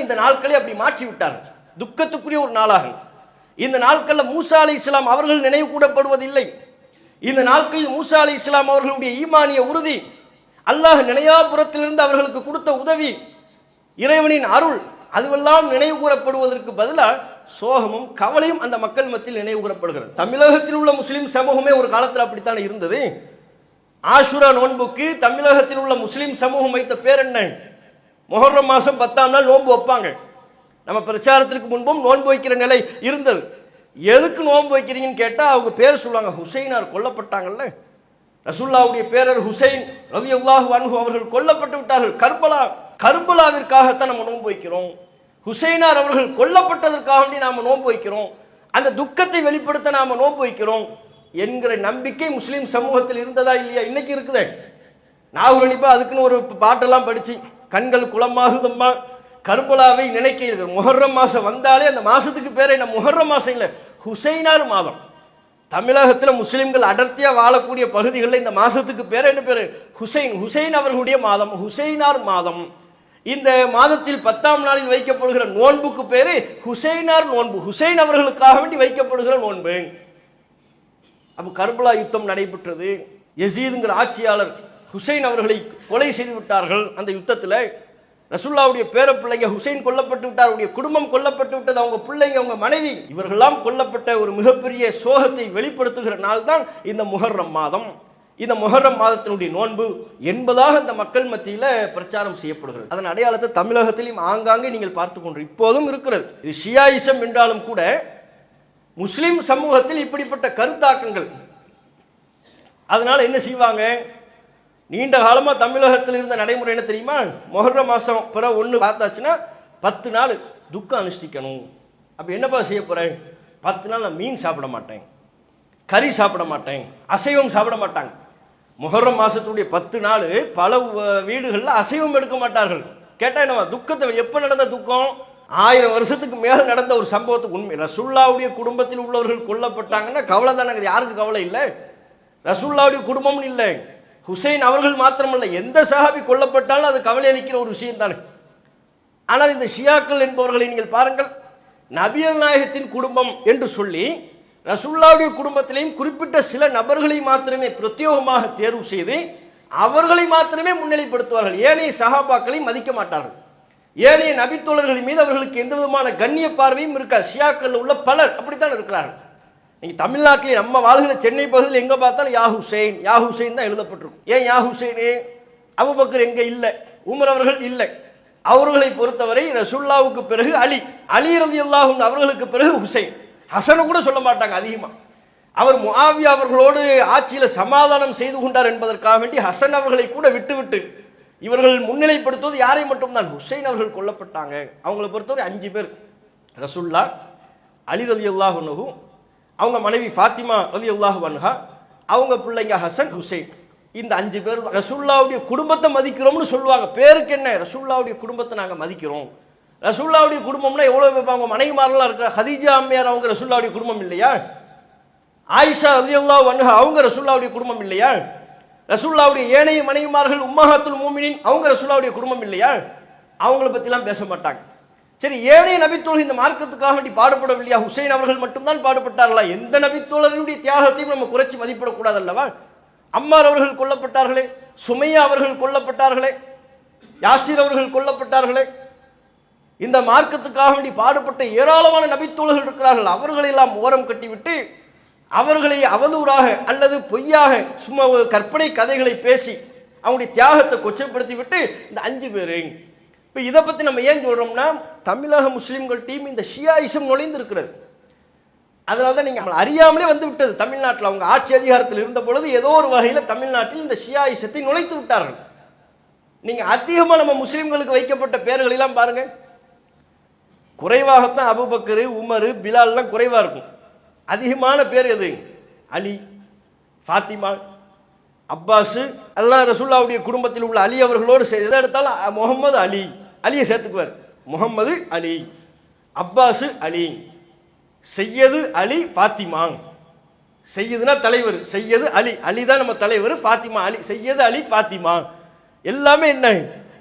இந்த நாட்களை அப்படி மாற்றி விட்டார்கள். துக்கத்துக்குரிய ஒரு நாளாக இந்த நாட்களில் மூசா அலைஹிஸ்ஸலாம் அவர்கள் நினைவு கூடப்படுவதில்லை. இந்த நாட்களில் மூசா அலைஹிஸ்ஸலாம் அவர்களுடைய ஈமானிய உறுதி, அல்லாஹ் நினையாபுரத்திலிருந்து அவர்களுக்கு கொடுத்த உதவி, இறைவனின் அருள், அதுவெல்லாம் நினைவு கூறப்படுவதற்கு பதிலாக சோகமும் கவலையும் அந்த மக்கள் மத்தியில் நினைவு கூறப்படுகிறது. தமிழகத்தில் உள்ள முஸ்லிம் சமூகமே ஒரு காலத்தில் அப்படித்தானே இருந்தது. ஆஷுரா நோன்புக்கு தமிழகத்தில் உள்ள முஸ்லிம் சமூகம் வைத்த பேர் என்ன? முஹர்ரம் மாதம் 10ஆம் நாள் நோன்பு வைப்பாங்க. நம்ம பிரச்சாரத்திற்கு முன்பும் நோன்பு வைக்கிற நிலை இருந்தது. எதுக்கு நோன்பு வைக்கிறீங்கன்னு கேட்டால் அவங்க பேர் சொல்லுவாங்க, ஹுசைனார் கொல்லப்பட்டாங்கல்ல, ரசூலுல்லாஹ்வுடைய பேரர் ஹுசைன் ரலியல்லாஹு அன்ஹு அவர்கள் கொல்லப்பட்டு விட்டார்கள் கர்பலாவிற்காகத்தான் நம்ம நோன்பு வைக்கிறோம். ஹுசைனார் அவர்கள் கொல்லப்பட்டதற்காக நாம் நோன்பு வைக்கிறோம். அந்த துக்கத்தை வெளிப்படுத்த நாம் நோன்பு வைக்கிறோம் என்கிற நம்பிக்கை முஸ்லீம் சமூகத்தில் இருந்ததா இல்லையா? இன்னைக்கு இருக்குதே. நாகூர் அனிப்பா அதுக்குன்னு ஒரு பாட்டெல்லாம் படிச்சு கண்கள் குளமாகுதம்மா கர்பலாவை நினைக்க. முஹர்ரம் மாதம் வந்தாலே அந்த மாதத்துக்கு பேர் என்ன? முஹர்ரம் மாதம் இல்லை, ஹுசைனார் மாதம். தமிழகத்தில் முஸ்லிம்கள் அடர்த்தியாக வாழக்கூடிய பகுதிகளில் இந்த மாதத்துக்கு பேர் என்ன பேர்? ஹுசைன் அவர்களுடைய மாதம், ஹுசைனார் மாதம். இந்த மாதத்தில் 10ஆம் நாளில் வைக்கப்படுகிற நோன்புக்கு பேரு ஹுசைனார் நோன்பு, ஹுசைன் அவர்களுக்காக வேண்டி வைக்கப்படுகிற நோன்பு. அப்போ கர்பலா யுத்தம் நடைபெற்றது. யசீதுங்கிற ஆட்சியாளர் ஹுசைன் அவர்களை கொலை செய்து விட்டார்கள். அந்த யுத்தத்தில் ரசூலுல்லாஹ்வுடைய பேர பிள்ளைங்க ஹுசைன் கொல்லப்பட்டு விட்டார், அவருடைய குடும்பம் கொல்லப்பட்டு விட்டது, அவங்க பிள்ளைங்க, அவங்க மனைவி, இவர்களெல்லாம் கொல்லப்பட்ட ஒரு மிகப்பெரிய சோகத்தை வெளிப்படுத்துகிற நாள் தான் இந்த முஹர்ரம் மாதம். இந்த முஹர்ரம் மாதத்தினுடைய நோன்பு என்பதாக இந்த மக்கள் மத்தியில் பிரச்சாரம் செய்யப்படுகிறது. அதன் அடையாளத்தை தமிழகத்திலும் ஆங்காங்கே நீங்கள் பார்த்து கொண்டு இப்போதும் இருக்கிறது. இது ஷியாயிசம் என்றாலும் கூட முஸ்லிம் சமூகத்தில் இப்படிப்பட்ட கருத்தாக்கங்கள். அதனால என்ன செய்வாங்க? நீண்ட காலமாக தமிழகத்தில் இருந்த நடைமுறை என்ன தெரியுமா? முஹர்ரம் மாதம் பிற 1 பார்த்தாச்சுன்னா 10 நாள் துக்கம் அனுஷ்டிக்கணும். அப்போ என்னப்பா செய்ய போகிறேன்? 10 நாள் நான் மீன் சாப்பிட மாட்டேன், கறி சாப்பிட மாட்டேன், அசைவம் சாப்பிட மாட்டாங்க. முஹர்ரம் மாதத்துடைய 10 நாள் பல வீடுகளில் அசைவம் எடுக்க மாட்டார்கள். கேட்டால் என்னவா? துக்கத்தை எப்போ நடந்த துக்கம்? 1000 வருஷத்துக்கு மேலே நடந்த ஒரு சம்பவத்துக்கு உண்மை. ரசூலுல்லாஹ்வுடைய குடும்பத்தில் உள்ளவர்கள் கொல்லப்பட்டாங்கன்னா கவலை தானே. யாருக்கு கவலை இல்லை? ரசூலுல்லாஹ்வுடைய குடும்பம்னு இல்லை, ஹுசைன் அவர்கள் மாத்திரமல்ல, எந்த சஹாபி கொல்லப்பட்டாலும் அது கவலை அளிக்கிற ஒரு விஷயம் தானே. ஆனால் இந்த ஷியாக்கள் என்பவர்களை நீங்கள் பாருங்கள், நபிகள் நாயகத்தின் குடும்பம் என்று சொல்லி ரசூலுல்லாஹ்வுடைய குடும்பத்திலையும் குறிப்பிட்ட சில நபர்களை மாத்திரமே பிரத்யேகமாக தேர்வு செய்து அவர்களை மாத்திரமே முன்னிலைப்படுத்துவார்கள். ஏனைய சஹாபாக்களை மதிக்க மாட்டார்கள். ஏனைய நபித்தோழர்களின் மீது அவர்களுக்கு எந்த விதமான கண்ணிய பார்வையும் இருக்காது. ஷியாக்கள் உள்ள பலர் அப்படித்தான் இருக்கிறார்கள். நீங்கள் தமிழ்நாட்டிலே நம்ம வாழ்கிற சென்னை பகுதியில் எங்கே பார்த்தாலும் யா ஹுசைன் தான் எழுதப்பட்டிருக்கும். ஏன் யா ஹுசைனே? அபூபக்கர் எங்கே இல்லை, உமர் அவர்கள் இல்லை. அவர்களை பொறுத்தவரை ரசூலுல்லாஹ்வுக்கு பிறகு அலி ரலியல்லாஹு அன்ஹு அவர்களுக்கு பிறகு ஹுசைன். ஹசனை கூட சொல்ல மாட்டாங்க அதிகமாக. அவர் முஆவியா அவர்களோடு ஆட்சியில் சமாதானம் செய்து கொண்டார் என்பதற்காக வேண்டி ஹசன் அவர்களை கூட விட்டு இவர்கள் முன்னிலைப்படுத்துவது யாரை மட்டும்தான்? ஹுசைன் அவர்கள் கொல்லப்பட்டாங்க. அவங்களை பொறுத்தவரை 5 பேர்: ரசூலுல்லாஹ், அலி ரலியல்லாஹு அன்ஹு, அவங்க மனைவி ஃபாத்திமா ரலியல்லாஹு அன்ஹா, அவங்க பிள்ளைங்க ஹசன், ஹுசைன். இந்த 5 பேர் ரசூலுல்லாஹ்வுடைய குடும்பத்தை மதிக்கிறோம்னு சொல்லுவாங்க. பேருக்கு என்ன? ரசூலுல்லாஹ்வுடைய குடும்பத்தை நாங்கள் மதிக்கிறோம். ரசூலுல்லாஹ்வுடைய குடும்பம்னா எவ்வளோ பேர்? அவங்க மனைவிமாரெல்லாம் இருக்கிற ஹதீஜா அம்மையார், அவங்க ரசூலுல்லாஹ்வுடைய குடும்பம் இல்லையா? ஆயிஷா ரலியல்லாஹு அன்ஹா, அவங்க ரசூலுல்லாஹ்வுடைய குடும்பம் இல்லையா? ரசூலுல்லாஹ்வுடைய ஏனைய மனைவிமார்கள் உம்மஹாத்துல் மூமினீன், அவங்க ரசூலுல்லாஹ்வுடைய குடும்பம் இல்லையா? அவங்கள பற்றிலாம் பேச மாட்டாங்க. சரி, ஏனைய நபித்தோழர் இந்த மார்க்கத்துக்காக வேண்டி பாடுபடவில்லையா? ஹுசைன் அவர்கள் மட்டும்தான் பாடுபட்டார்களா? எந்த நபித்தோழருடைய தியாகத்தையும் நம்ம குறைச்சி மதிப்பிடக்கூடாது அல்லவா? அம்மார் அவர்கள் கொல்லப்பட்டார்களே, சுமையா அவர்கள் கொல்லப்பட்டார்களே, யாசிர் அவர்கள் கொல்லப்பட்டார்களே. இந்த மார்க்கத்துக்காக வேண்டி பாடுபட்ட ஏராளமான நபித்தோழர்கள் இருக்கிறார்கள். அவர்களை எல்லாம் ஓரம் கட்டிவிட்டு அவர்களை அவதூறாக அல்லது பொய்யாக சும்மா கற்பனை கதைகளை பேசி அவங்களுடைய தியாகத்தை கொச்சைப்படுத்தி விட்டு இந்த 5 பேர். இப்போ இதை பற்றி நம்ம ஏன் சொல்கிறோம்னா, தமிழக முஸ்லீம்கள் டீம் இந்த ஷியாயிசம் நுழைந்து இருக்கிறது. அதனால தான் நீங்கள் அறியாமலே வந்து விட்டது. தமிழ்நாட்டில் அவங்க ஆட்சி அதிகாரத்தில் இருந்த பொழுது ஏதோ ஒரு வகையில் தமிழ்நாட்டில் இந்த ஷியாயிசத்தை நுழைத்து விட்டார்கள். நீங்கள் அதிகமாக நம்ம முஸ்லீம்களுக்கு வைக்கப்பட்ட பெயர்களெல்லாம் பாருங்கள், குறைவாகத்தான் அபூபக்கர், உமர், பிலால்லாம் குறைவாக இருக்கும். அதிகமான பேர் எது? அலி, ஃபாத்திமா, அப்பாஸ். அதெல்லாம் ரசூலுல்லாஹ்வுடைய குடும்பத்தில் உள்ள அலி அவர்களோடு எதை எடுத்தாலும் முகமது அலி, அலியை சேர்த்துக்குவார். முகமது அலி, அப்பாஸ் அலி, சையது அலி, ஃபாத்திமா. சையதுனா தலைவர், சையது அலி, அலி தான் நம்ம தலைவர், ஃபாத்திமா அலி, சையது அலி, ஃபாத்திமா. எல்லாமே என்ன?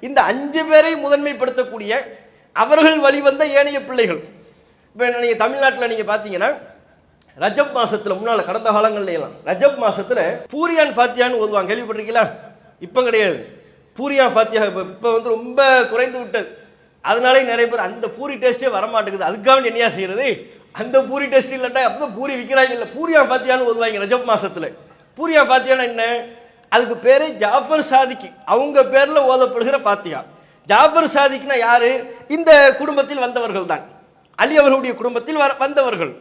இந்த 5 பேரை முதன்மைப்படுத்தக்கூடிய அவர்கள் வழிவந்த ஏனைய பிள்ளைகள். இப்போ நீங்கள் தமிழ்நாட்டில் நீங்கள் பார்த்தீங்கன்னா ரஜப் மாசத்துல முன்னால் கடந்த காலங்கள்ல எல்லாம் ரஜப் மாசத்துல பூரியான் ஃபாத்தியான்னு ஓதுவாங்க, கேள்விப்பட்டிருக்கீங்களா? இப்போ கிடையாது. பூரியான் ஃபாத்தியா இப்போ வந்து ரொம்ப குறைந்து விட்டது. அதனாலே நிறைய பேர் அந்த பூரி டேஸ்ட்டே வரமாட்டேங்குது. அதுக்காக என்னையா செய்யறது, அந்த பூரி டேஸ்ட் இல்லட்டா அப்பதான் பூரி விற்கிறாங்க. இல்லை, பூரியான் ஃபாத்தியான்னு ஓதுவாங்க ரஜப் மாசத்துல. பூரியான் ஃபாத்தியான்னு என்ன, அதுக்கு பேரு ஜாஃபர் சாதிக்கு அவங்க பேர்ல ஓதப்படுகிற ஃபாத்தியா. ஜாஃபர் சாதிக்னா யாரு? இந்த குடும்பத்தில் வந்தவர்கள் தான், அலி அவர்களுடைய குடும்பத்தில் வந்தவர்கள்.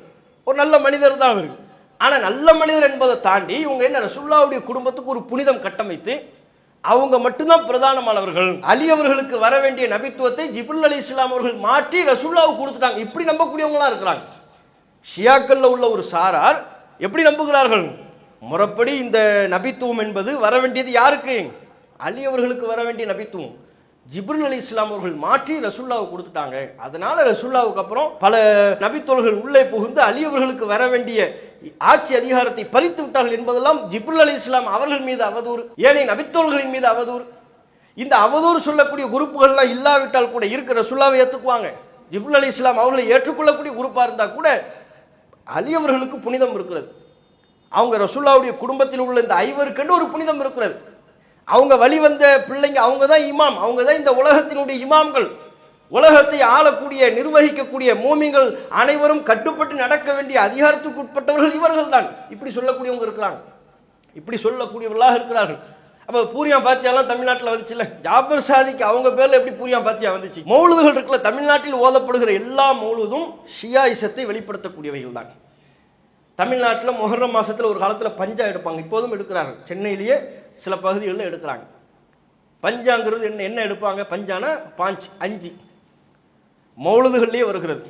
ஒரு நல்ல மனிதர் தான் அவர். ஆனா நல்ல மனிதர் என்பதை தாண்டி இவங்க என்ன ரசூலுல்லாஹ்வுடைய குடும்பத்துக்கு ஒரு புனிதம் கட்டமைத்து அவங்க மட்டும்தான் பிரதானமானவர்கள். அலி அவர்களுக்கு வர வேண்டிய நபித்துவத்தை ஜிப்ரீல் அலைஹிஸ்ஸலாம் அவர்கள் மாற்றி ரசூலுல்லாஹ்வுக்கு கொடுத்துட்டாங்க. இப்படி நம்பக்கூடியவங்களா இருக்கிறாங்க. ஷியாக்கள்ல உள்ள ஒரு சாரார் எப்படி நம்புகிறார்கள்? முறைப்படி இந்த நபித்துவம் என்பது வர வேண்டியது யாருக்கு? அலி அவர்களுக்கு வர வேண்டிய நபித்துவம் ஜிப்ரீல் அலைஹிஸ்ஸலாம் அவர்கள் மாற்றி ரசூலுல்லாஹ்வுக்கு கொடுத்துட்டாங்க. அதனால ரசூலுல்லாஹ்வுக்கு அப்புறம் பல நபித்தோழர்கள் உள்ளே புகுந்து அலி அவர்களுக்கு வர வேண்டிய ஆட்சி அதிகாரத்தை பறித்து விட்டார்கள் என்பதெல்லாம் ஜிப்ரீல் அலைஹிஸ்ஸலாம் அவர்கள் மீது அவதூறு, ஏனைய நபித்தோழர்களின் மீது அவதூறு. இந்த அவதூறு சொல்லக்கூடிய குரூப்புகள்லாம் இல்லாவிட்டால் கூட இருக்கிற ரசூலுல்லாஹ்வை ஏற்றுக்குவாங்க. ஜிப்ரீல் அலைஹிஸ்ஸலாம் அவர்களை ஏற்றுக்கொள்ளக்கூடிய குரூப்பா இருந்தா கூட அலி அவர்களுக்கு புனிதம் இருக்கிறது. அவங்க ரசூலுல்லாஹ்வுடைய குடும்பத்தில் உள்ள இந்த ஐவருக்கென்று ஒரு புனிதம் இருக்கிறது. அவங்க வழி வந்த பிள்ளைங்க, அவங்க தான் இமாம், அவங்க தான் இந்த உலகத்தினுடைய இமாம்கள். உலகத்தை ஆளக்கூடிய நிர்வகிக்கக்கூடிய மூமின்கள் அனைவரும் கட்டுப்பட்டு நடக்க வேண்டிய அதிகாரத்துக்கு உட்பட்டவர்கள் இவர்கள் தான். இப்படி சொல்லக்கூடியவங்க இருக்கிறாங்க, இப்படி சொல்லக்கூடியவர்களாக இருக்கிறார்கள். அப்போ பூரியான் ஃபாத்தியாலாம் தமிழ்நாட்டில் வந்துச்சுல்ல, ஜாஃபர் சாதிக்கு அவங்க பேர்ல எப்படி பூரியான் ஃபாத்தியா வந்துச்சு? மௌலுதுகள் இருக்குல்ல, தமிழ்நாட்டில் ஓதப்படுகிற எல்லா மௌலுதும் ஷியாயிசத்தை வெளிப்படுத்தக்கூடியவைகள் தான். தமிழ்நாட்டில் முஹர்ரம் மாசத்துல ஒரு காலத்தில் பஞ்சா எடுப்பாங்க, இப்போதும் எடுக்கிறாங்க. சென்னையிலேயே சில பகுதிகளில் எடுக்கிறாங்க. பஞ்சாங்கிறது என்ன என்ன எடுப்பாங்க? பஞ்சானா பாஞ்ச், 5 மௌலுதுகள்லேயே வருகிறது.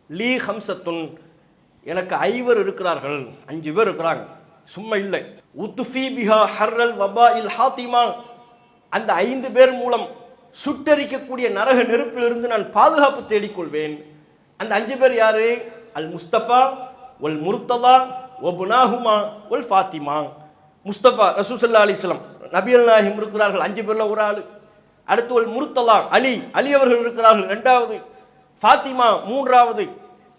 லீ ஹம்சத்துன், எனக்கு 5 இருக்கிறார்கள், 5 பேர் இருக்கிறாங்க, சும்மா இல்லை. உத்துஃபி பிஹா ஹர்ரல் வபா இல் ஹாத்திமா, அந்த 5 பேர் மூலம் சுட்டரிக்கக்கூடிய நரக நெருப்பிலிருந்து நான் பாதுகாப்பு தேடிக்கொள்வேன். அந்த 5 பேர் யாரு? அல் முஸ்தபா ஒல் முர்த்ததா ஒபுனாஹுமா ஒல் ஃபாத்திமா. முஸ்தபா ரசூல் ஸல்லல்லாஹு அலைஹி வஸல்லம் நபிகள் நாயகம் இருக்கிறார்கள், 5 பேர்ல ஒரு ஆள். அடுத்து ஒல் முர்த்ததா அலி, அலி அவர்கள் இருக்கிறார்கள் 2வது. ஃபாத்திமா 3வது.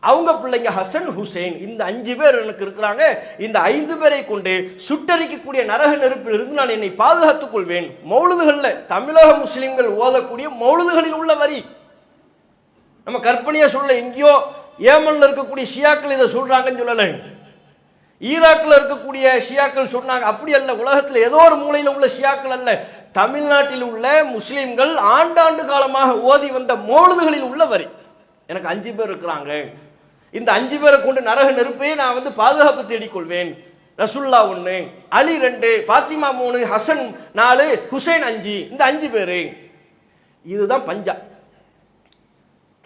அவங்க பிள்ளைங்க ஹசன் ஹுசைன். இந்த 5 பேர் எனக்கு இருக்கிறாங்க. இந்த 5 பேரை கொண்டு சுட்டரிக்கக்கூடிய நரக நெருப்பில் இருந்து நான் என்னை பாதுகாத்துக் கொள்வேன். மௌலுதுகள்ல தமிழக முஸ்லிம்கள் ஓதக்கூடிய மௌலுதுகளில் உள்ள வரி நம்ம கற்பனையா சொல்ல. எங்கேயோ ஏமன்ல இருக்கக்கூடிய ஷியாக்கள் இதை சொல்றாங்கன்னு சொல்லல, ஈராக்ல இருக்கக்கூடிய ஷியாக்கள் சொன்னாங்க, அப்படி அல்ல. உலகத்தில் ஏதோ ஒரு மூலையில் உள்ள ஷியாக்கள் அல்ல, தமிழ்நாட்டில் உள்ள முஸ்லிம்கள் ஆண்டாண்டு காலமாக ஓதி வந்த மௌலுதுகளில் உள்ள வரி. எனக்கு 5 பேர் இருக்கிறாங்க, இந்த 5 பேரை கொண்டு நரக நெருப்பையே நான் வந்து பாதுகாப்பு தேடிக்கொள்வேன். ரசூலுல்லாஹ் 1, அலி 2, ஃபாத்திமா 3, ஹசன் 4, ஹுசைன் 5, இந்த 5 பேரு. இதுதான் பஞ்சா.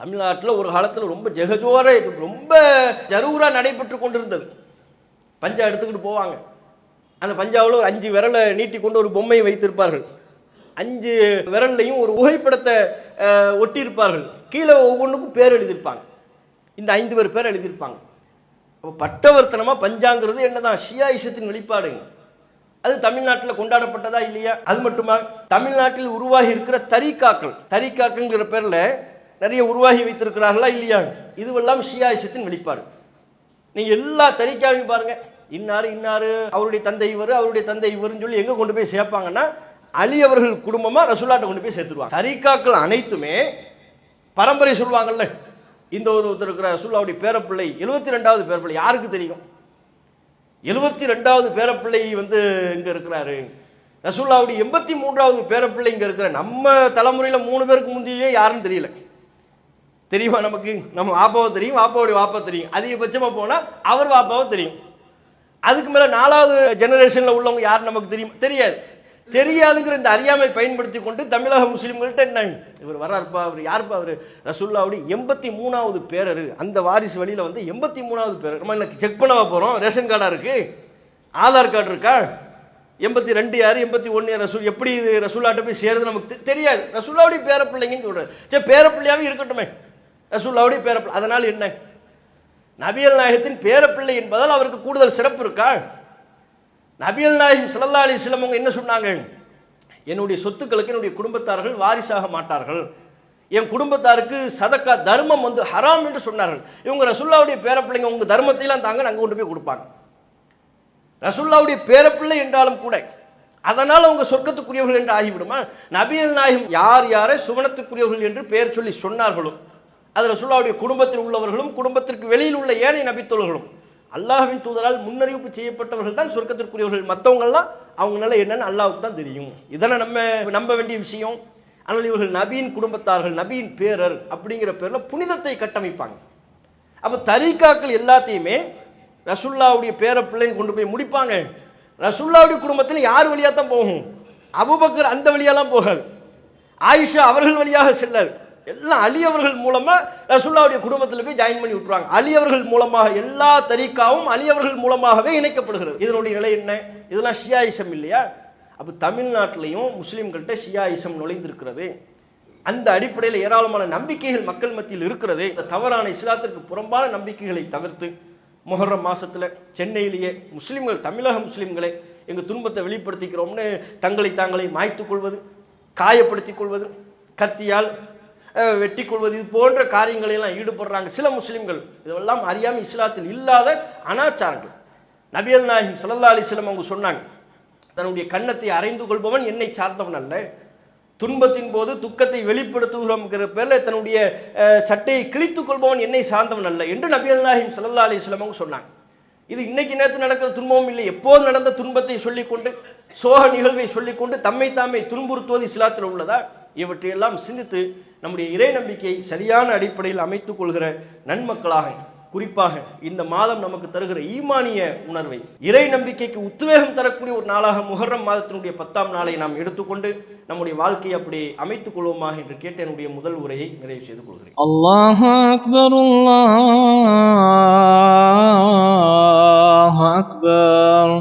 தமிழ்நாட்டில் ஒரு காலத்தில் ரொம்ப ஜெகஜோர ரொம்ப ஜரூரா நடைபெற்று கொண்டிருந்தது. பஞ்சா எடுத்துக்கிட்டு போவாங்க. அந்த பஞ்சாவில் ஒரு 5 விரலை நீட்டி கொண்டு ஒரு பொம்மையை வைத்திருப்பார்கள். 5 விரல்லையும் ஒரு புகைப்படத்தை ஒட்டியிருப்பார்கள். கீழே ஒவ்வொன்றுக்கும் பேர் எழுதியிருப்பாங்க. இந்த 5 பேர் பேர் எழுதியிருப்பாங்க. அப்போ பட்டவர்த்தனமாக பஞ்சாங்கிறது என்னதான்? ஷியாயிசத்தின் வெளிப்பாடு. அது தமிழ்நாட்டில் கொண்டாடப்பட்டதா இல்லையா? அது மட்டுமா, தமிழ்நாட்டில் உருவாகி இருக்கிற தரீக்காக்கள்ங்கிற பேரில் நிறைய உருவாகி வைத்திருக்கிறார்களா இல்லையா? இதுவெல்லாம் ஷியாயிசத்தின் வெளிப்பாடு. நீங்க எல்லா தரீக்காவையும் பாருங்க, இன்னாரு இன்னாரு அவருடைய தந்தை இவர், அவருடைய தந்தை இவருன்னு சொல்லி எங்க கொண்டு போய் சேர்ப்பாங்கன்னா அலி அவர்கள் குடும்பமா ரசூலுல்லாஹ்ட்ட கொண்டு போய் சேர்த்துருவாங்க. தரீக்காக்கள் அனைத்துமே பரம்பரை சொல்லுவாங்கல்ல. இந்த ஒருத்தர் இருக்கிற ரசூலுல்லாஹ்வுடைய பேரப்பிள்ளை 72வது பேரப்பிள்ளை யாருக்கு தெரியும்? 72வது பேரப்பிள்ளை வந்து இங்க இருக்கிறாரு. ரசூலுல்லாஹ்வுடைய 83வது பேரப்பிள்ளை இங்க இருக்கிற. நம்ம தலைமுறையில 3 பேருக்கு முந்தையே யாருன்னு தெரியல. தெரியுமா நமக்கு? நம்ம வாப்பாவை தெரியும், வாப்பாவுடைய வாப்பா தெரியும், அதிகபட்சமா போனா அவர் வாப்பாவை தெரியும். அதுக்கு மேல 4வது ஜெனரேஷன்ல உள்ளவங்க யார் நமக்கு தெரியும்? தெரியாது. தெரியாதுங்கிற இந்த அறியாமை பயன்படுத்தி கொண்டு தமிழக முஸ்லிம்கள்ட்ட என்ன, இவர் வர்றாருப்பா, அவர் யாருப்பா, அவர் ரசூலுல்லாஹ்வுடைய 83வது பேரரு, அந்த வாரிசு வழியில வந்து 83வது பேரர். நம்ம என்ன செக் பண்ணவா போறோம்? ரேஷன் கார்டா இருக்கு, ஆதார் கார்டு இருக்கா? 82 யாரு, 81 யார் ரசூல், எப்படி ரசூலுல்லாஹ்ட்ட போய் சேருது நமக்கு தெரியாது. ரசூலுல்லாஹ்வுடைய பேரப்பிள்ளைங்கன்னு சொல்றாரு. சரி, பேரப்பிள்ளையாவே இருக்கட்டுமே, ரசூலுல்லாஹ்வுடைய பேரப்பிள்ளை. அதனால என்ன? நபிகள் நாயகத்தின் பேரப்பிள்ளை என்பதால் அவருக்கு கூடுதல் சிறப்பு இருக்கா? நபிகள் நாயகம் ஸல்லல்லாஹு அலைஹி வஸல்லம் அவங்க என்ன சொன்னாங்க? என்னுடைய சொத்துக்களுக்கு என்னுடைய குடும்பத்தார்கள் வாரிசாக மாட்டார்கள், என் குடும்பத்தாருக்கு சதக்கா தர்மம் வந்து ஹராம் என்று சொன்னார்கள். இவங்க ரசூலுல்லாஹ்வுடைய பேரப்பிள்ளைங்க, உங்க தர்மத்தையெல்லாம் தாங்க, அங்கே கொண்டு போய் கொடுப்பாங்க. ரசூலுல்லாஹ்வுடைய பேரப்பிள்ளை என்றாலும் கூட அதனால் அவங்க சொர்க்கத்துக்குரியவர்கள் என்று ஆகிவிடுமா? நபிகள் நாயகம் யார் யாரை சுவனத்துக்குரியவர்கள் என்று பெயர் சொல்லி சொன்னார்களோ அது ரசூலுல்லாஹ்வுடைய குடும்பத்தில் உள்ளவர்களும் குடும்பத்திற்கு வெளியில் உள்ள ஏனைய நபித்தோழர்களும் அல்லாஹ்வின் தூதரால் முன்னறிவிப்பு செய்யப்பட்டவர்கள் தான் சொர்க்கத்திற்குரியவர்கள். மற்றவங்கள்லாம் அவங்களால என்னன்னு அல்லாஹ்வுக்கு தான் தெரியும். இதெல்லாம் நம்ம நம்ப வேண்டிய விஷயம். ஆனால் இவர்கள் நபியின் குடும்பத்தார்கள், நபியின் பேரர் அப்படிங்கிற பேரில் புனிதத்தை கட்டமைப்பாங்க. அப்போ தரீக்காக்கள் எல்லாத்தையுமே ரசூலுல்லாஹ்வுடைய பேரப்பிள்ளைன்னு கொண்டு போய் முடிப்பாங்க. ரசூலுல்லாஹ்வுடைய குடும்பத்தில் யார் வழியாக தான் போகும்? அபூபக்கர் அந்த வழியாலாம் போகாது, ஆயிஷா அவர்கள் வழியாக செல்லாது. எல்லாம் அலி அவர்கள் மூலமாக ரசூலுல்லாஹ்வுடைய குடும்பத்தில் போய் ஜாயின் பண்ணி விட்டுருவாங்க. அலி அவர்கள் மூலமாக எல்லா தரீக்காவும் அலி அவர்கள் மூலமாகவே இணைக்கப்படுகிறது. இதனுடைய நிலை என்ன? இதெல்லாம் ஷியாயிசம் இல்லையா? அப்போ தமிழ்நாட்டிலையும் முஸ்லீம்கள்ட்ட ஷியாயிசம் நுழைந்திருக்கிறது. அந்த அடிப்படையில் ஏராளமான நம்பிக்கைகள் மக்கள் மத்தியில் இருக்கிறது. தவறான இஸ்லாத்திற்கு புறம்பான நம்பிக்கைகளை தவிர்த்து முஹர்ரம் மாசத்தில் சென்னையிலேயே முஸ்லீம்கள், தமிழக முஸ்லீம்களை எங்கள் துன்பத்தை வெளிப்படுத்திக்கிறோம்னு தங்களை தாங்களை மாய்த்துக் கொள்வது, காயப்படுத்திக் கொள்வது, கத்தியால் வெட்டி கொள்வது, இது போன்ற காரியங்களெல்லாம் ஈடுபடுறாங்க சில முஸ்லீம்கள். இதெல்லாம் அறியாமல் இஸ்லாத்தில் இல்லாத அனாச்சாரங்கள். நபிகள் நாயகம் ஸல்லல்லாஹு அலைஹி வஸல்லம் அவங்க சொன்னாங்க, தன்னுடைய கன்னத்தை அறைந்து கொள்பவன் என்னை சார்ந்தவன் அல்ல. துன்பத்தின் போது துக்கத்தை வெளிப்படுத்துகிறோம்ங்கிற பேரில் தன்னுடைய சட்டையை கிழித்துக் கொள்பவன் என்னை சார்ந்தவன் அல்ல என்று நபிகள் நாயகம் ஸல்லல்லாஹு அலைஹி வஸல்லம் அவங்க சொன்னாங்க. இது இன்னைக்கு நேற்று நடக்கிற துன்பமும் இல்லை. எப்போது நடந்த துன்பத்தை சொல்லிக்கொண்டு, சோக நிகழ்வை சொல்லிக்கொண்டு தம்மை தாமே துன்புறுத்துவது இஸ்லாத்தில் உள்ளதா? இவற்றையெல்லாம் சிந்தித்து நம்முடைய இறை நம்பிக்கையை சரியான அடிப்படையில் அமைத்துக் கொள்கிற நன்மக்களாக, குறிப்பாக இந்த மாதம் நமக்கு தருகிற ஈமானிய உணர்வை, இறை நம்பிக்கைக்கு உத்வேகம் தரக்கூடிய ஒரு நாளாக முஹர்ரம் மாதத்தினுடைய 10ஆம் நாளை நாம் எடுத்துக்கொண்டு நம்முடைய வாழ்க்கையை அப்படி அமைத்துக் கொள்வோமாக என்று கேட்டு என்னுடைய முதல் உரையை நிறைவு செய்து கொள்கிறேன். அல்லாஹு அக்பர், அல்லாஹு அக்பர்.